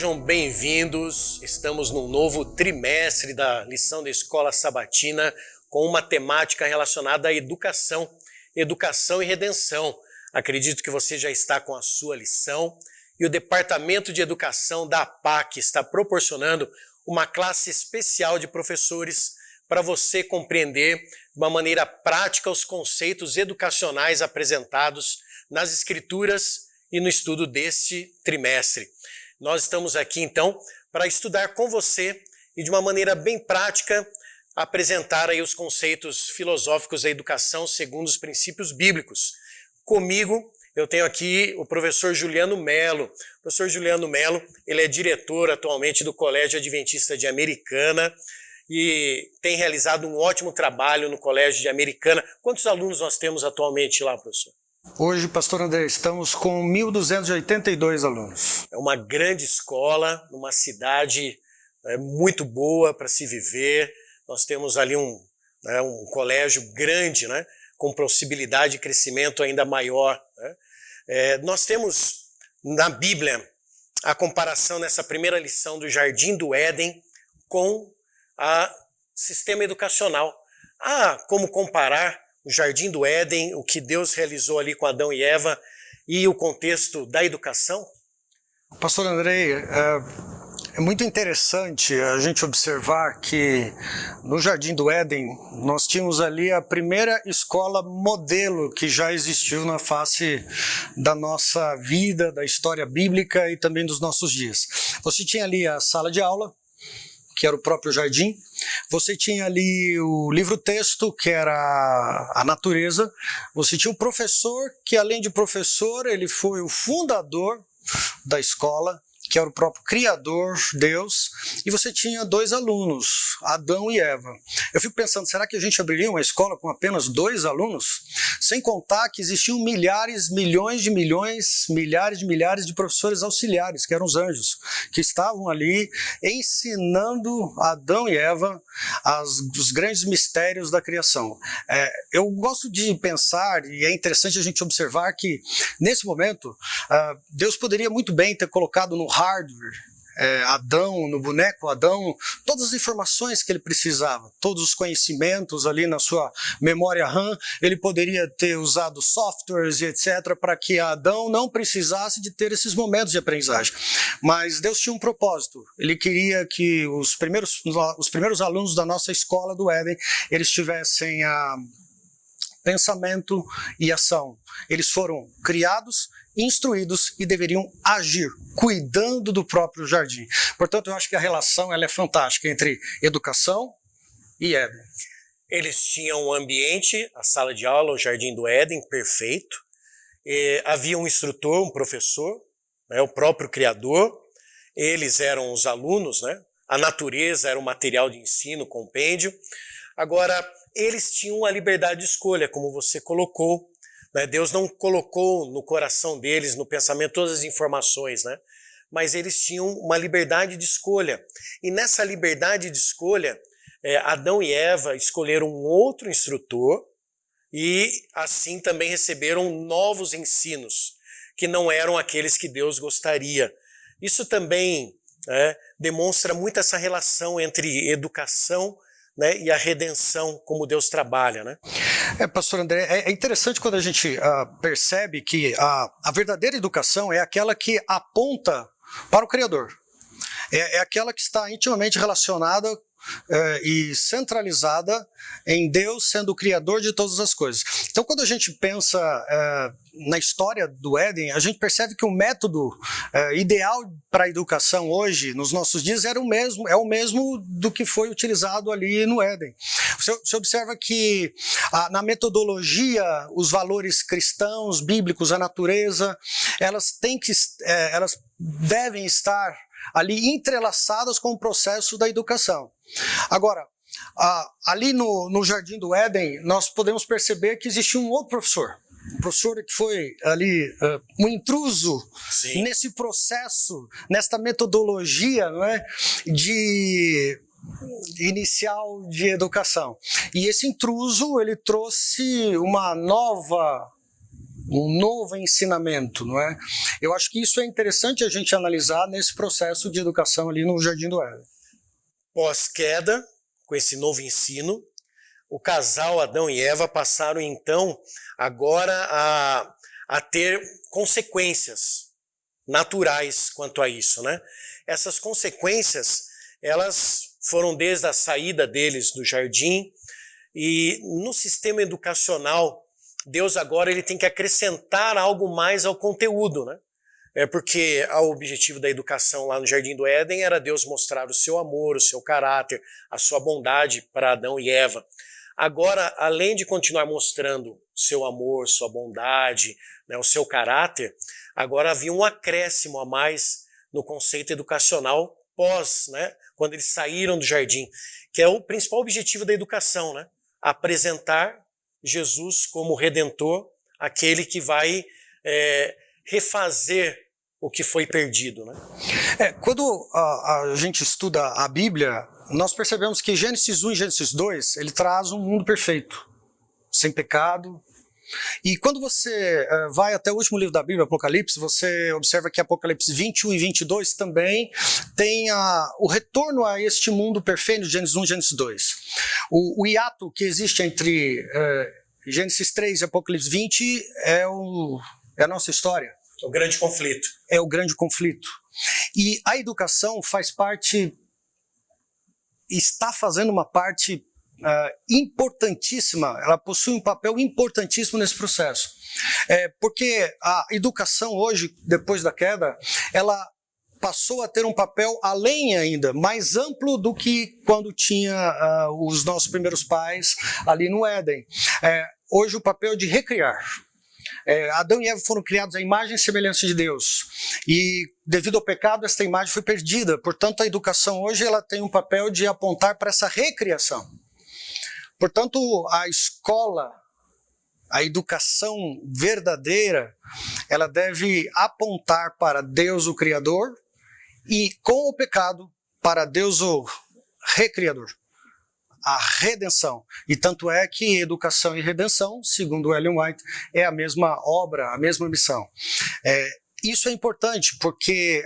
Sejam bem-vindos. Estamos num novo trimestre da lição da Escola Sabatina com uma temática relacionada à educação e redenção. Acredito que você já está com a sua lição e o Departamento de Educação da APAC está proporcionando uma classe especial de professores para você compreender de uma maneira prática os conceitos educacionais apresentados nas Escrituras e no estudo deste trimestre. Nós estamos aqui, então, para estudar com você e, de uma maneira bem prática, apresentar aí os conceitos filosóficos da educação segundo os princípios bíblicos. Comigo, eu tenho aqui o professor Juliano Melo. O professor Juliano Melo, ele é diretor atualmente do Colégio Adventista de Americana e tem realizado um ótimo trabalho no Colégio de Americana. Quantos alunos nós temos atualmente lá, professor? Hoje, pastor André, estamos com 1.282 alunos. É uma grande escola, numa cidade muito boa para se viver. Nós temos ali um colégio grande, né, com possibilidade de crescimento ainda maior. Né? Nós temos na Bíblia a comparação nessa primeira lição do Jardim do Éden com o sistema educacional. Como comparar o Jardim do Éden, o que Deus realizou ali com Adão e Eva e o contexto da educação? Pastor Andrei, é muito interessante a gente observar que no Jardim do Éden nós tínhamos ali a primeira escola modelo que já existiu na face da nossa vida, da história bíblica e também dos nossos dias. Você tinha ali a sala de aula, que era o próprio jardim. Você tinha ali o livro-texto, que era a natureza. Você tinha o professor, que além de professor, ele foi o fundador da escola, que era o próprio Criador, Deus, e você tinha dois alunos, Adão e Eva. Eu fico pensando, será que a gente abriria uma escola com apenas dois alunos? Sem contar que existiam milhares de professores auxiliares, que eram os anjos, que estavam ali ensinando Adão e Eva os grandes mistérios da criação. Eu gosto de pensar, e é interessante a gente observar que, nesse momento, Deus poderia muito bem ter colocado no hardware, Adão, no boneco Adão, todas as informações que ele precisava, todos os conhecimentos ali na sua memória RAM. Ele poderia ter usado softwares e etc. para que Adão não precisasse de ter esses momentos de aprendizagem. Mas Deus tinha um propósito. Ele queria que os primeiros alunos da nossa escola do Éden, eles tivessem pensamento e ação. Eles foram criados, instruídos e deveriam agir, cuidando do próprio jardim. Portanto, eu acho que a relação ela é fantástica entre educação e Éden. Eles tinham um ambiente, a sala de aula, o Jardim do Éden, perfeito. Havia um instrutor, um professor, né, o próprio Criador. Eles eram os alunos, né? A natureza era o material de ensino, compêndio. Agora, eles tinham a liberdade de escolha, como você colocou. Deus não colocou no coração deles, no pensamento, todas as informações, né? Mas eles tinham uma liberdade de escolha. E nessa liberdade de escolha, Adão e Eva escolheram um outro instrutor e assim também receberam novos ensinos, que não eram aqueles que Deus gostaria. Isso também demonstra muito essa relação entre educação, né, e a redenção, como Deus trabalha, né? Pastor André, é interessante quando a gente percebe que a verdadeira educação é aquela que aponta para o Criador. É aquela que está intimamente relacionada e centralizada em Deus sendo o Criador de todas as coisas. Então, quando a gente pensa na história do Éden, a gente percebe que o método ideal para a educação hoje, nos nossos dias, é o mesmo do que foi utilizado ali no Éden. Você observa que na metodologia, os valores cristãos, bíblicos, a natureza, elas devem estar ali entrelaçadas com o processo da educação. Agora, ali no Jardim do Éden, nós podemos perceber que existia um outro professor. Um professor que foi ali um intruso. Sim. Nesse processo, nesta metodologia, não é, inicial de educação. E esse intruso, ele trouxe uma nova um novo ensinamento, não é? Eu acho que isso é interessante a gente analisar nesse processo de educação ali no Jardim do Éden. Pós-queda, com esse novo ensino, o casal Adão e Eva passaram então agora a ter consequências naturais quanto a isso, né? Essas consequências, elas foram desde a saída deles do jardim, e no sistema educacional, Deus agora ele tem que acrescentar algo mais ao conteúdo, né? Porque o objetivo da educação lá no Jardim do Éden era Deus mostrar o seu amor, o seu caráter, a sua bondade para Adão e Eva. Agora, além de continuar mostrando seu amor, sua bondade, né, o seu caráter, agora havia um acréscimo a mais no conceito educacional pós, né, quando eles saíram do jardim, que é o principal objetivo da educação, né? Apresentar Jesus como Redentor, aquele que vai refazer o que foi perdido, né? Quando a gente estuda a Bíblia, nós percebemos que Gênesis 1 e Gênesis 2, ele traz um mundo perfeito, sem pecado. E quando você vai até o último livro da Bíblia, Apocalipse, você observa que Apocalipse 21 e 22 também tem o retorno a este mundo perfeito de Gênesis 1 e Gênesis 2. O hiato que existe entre Gênesis 3 e Apocalipse 20 é a nossa história. O grande conflito. É o grande conflito. E a educação faz parte, está fazendo uma parte importantíssima, ela possui um papel importantíssimo nesse processo. Porque a educação hoje, depois da queda, ela passou a ter um papel além ainda, mais amplo do que quando tinha os nossos primeiros pais ali no Éden. Hoje o papel de recriar. Adão e Eva foram criados à imagem e semelhança de Deus, e devido ao pecado esta imagem foi perdida. Portanto, a educação hoje ela tem um papel de apontar para essa recriação. Portanto, a escola, a educação verdadeira, ela deve apontar para Deus o Criador e com o pecado para Deus o Recriador. A redenção. E tanto é que educação e redenção, segundo Ellen White, é a mesma obra, a mesma missão. Isso é importante porque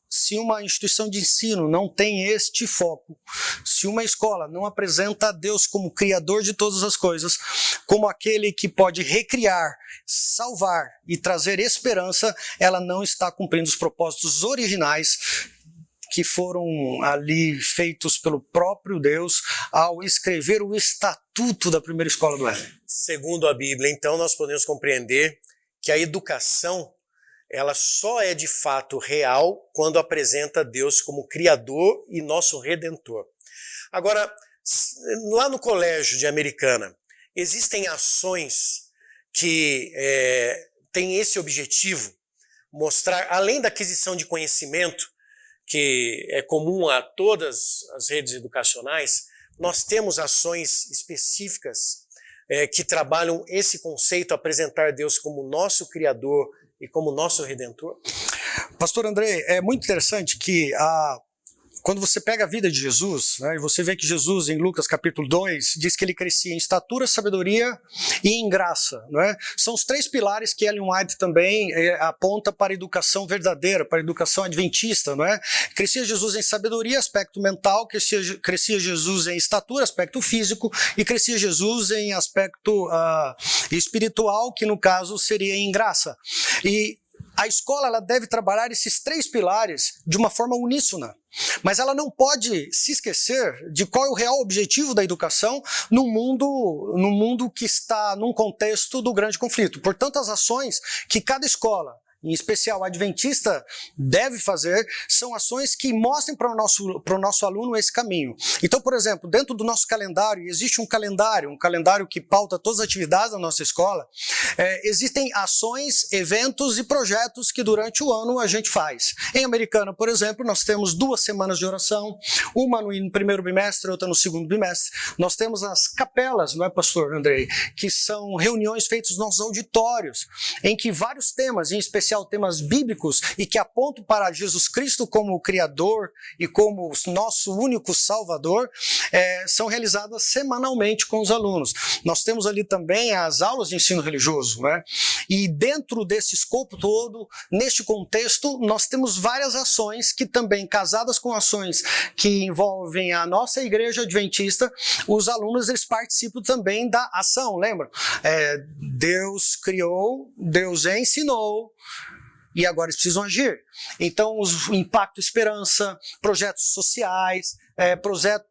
se uma instituição de ensino não tem este foco, se uma escola não apresenta a Deus como Criador de todas as coisas, como aquele que pode recriar, salvar e trazer esperança, ela não está cumprindo os propósitos originais que foram ali feitos pelo próprio Deus ao escrever o estatuto da primeira escola do Éden. Segundo a Bíblia, então, nós podemos compreender que a educação ela só é de fato real quando apresenta Deus como Criador e nosso Redentor. Agora, lá no colégio de Americana, existem ações que têm esse objetivo, mostrar, além da aquisição de conhecimento, que é comum a todas as redes educacionais, nós temos ações específicas que trabalham esse conceito, apresentar Deus como nosso Criador e como nosso Redentor? Pastor Andrei, é muito interessante que quando você pega a vida de Jesus, né, e você vê que Jesus, em Lucas capítulo 2, diz que ele crescia em estatura, sabedoria e em graça. Não é? São os três pilares que Ellen White também aponta para a educação verdadeira, para a educação adventista. Não é? Crescia Jesus em sabedoria, aspecto mental, crescia Jesus em estatura, aspecto físico, e crescia Jesus em aspecto espiritual, que no caso seria em graça. E a escola ela deve trabalhar esses três pilares de uma forma uníssona, mas ela não pode se esquecer de qual é o real objetivo da educação no mundo que está num contexto do grande conflito. Portanto, as ações que cada escola, em especial a adventista, deve fazer, são ações que mostrem para o nosso aluno esse caminho. Então, por exemplo, dentro do nosso calendário, existe um calendário que pauta todas as atividades da nossa escola, existem ações, eventos e projetos que durante o ano a gente faz. Em Americana, por exemplo, nós temos 2 semanas de oração, uma no primeiro bimestre, outra no segundo bimestre. Nós temos as capelas, não é, pastor Andrei? Que são reuniões feitas nos nossos auditórios, em que vários temas, em especial temas bíblicos e que apontam para Jesus Cristo como o Criador e como nosso único Salvador, são realizadas semanalmente com os alunos. Nós temos ali também as aulas de ensino religioso, né? E dentro desse escopo todo, neste contexto, nós temos várias ações que também, casadas com ações que envolvem a nossa igreja adventista, os alunos eles participam também da ação, lembra? Deus criou, Deus ensinou, e agora eles precisam agir. Então, o Impacto Esperança, projetos sociais,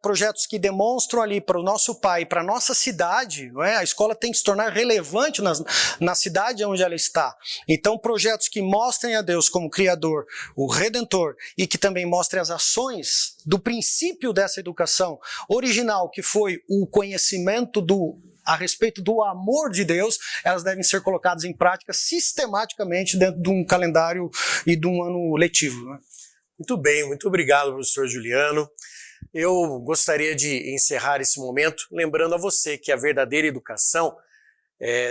projetos que demonstram ali para o nosso pai, para a nossa cidade, não é? A escola tem que se tornar relevante na cidade onde ela está. Então, projetos que mostrem a Deus como Criador, o Redentor, e que também mostrem as ações do princípio dessa educação original, que foi o conhecimento a respeito do amor de Deus, elas devem ser colocadas em prática sistematicamente dentro de um calendário e de um ano letivo. Né? Muito bem, muito obrigado, professor Juliano. Eu gostaria de encerrar esse momento lembrando a você que a verdadeira educação,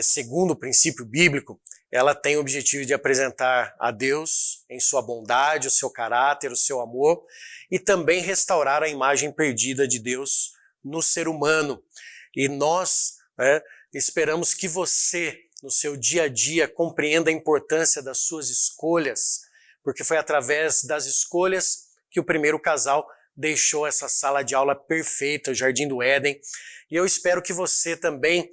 segundo o princípio bíblico, ela tem o objetivo de apresentar a Deus em sua bondade, o seu caráter, o seu amor, e também restaurar a imagem perdida de Deus no ser humano. E nós esperamos que você, no seu dia a dia, compreenda a importância das suas escolhas, porque foi através das escolhas que o primeiro casal deixou essa sala de aula perfeita, o Jardim do Éden. E eu espero que você também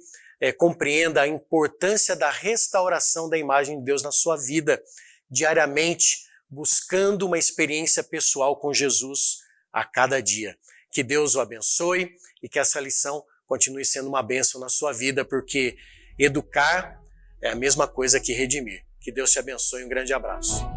compreenda a importância da restauração da imagem de Deus na sua vida, diariamente, buscando uma experiência pessoal com Jesus a cada dia. Que Deus o abençoe e que essa lição continue sendo uma bênção na sua vida, porque educar é a mesma coisa que redimir. Que Deus te abençoe, um grande abraço.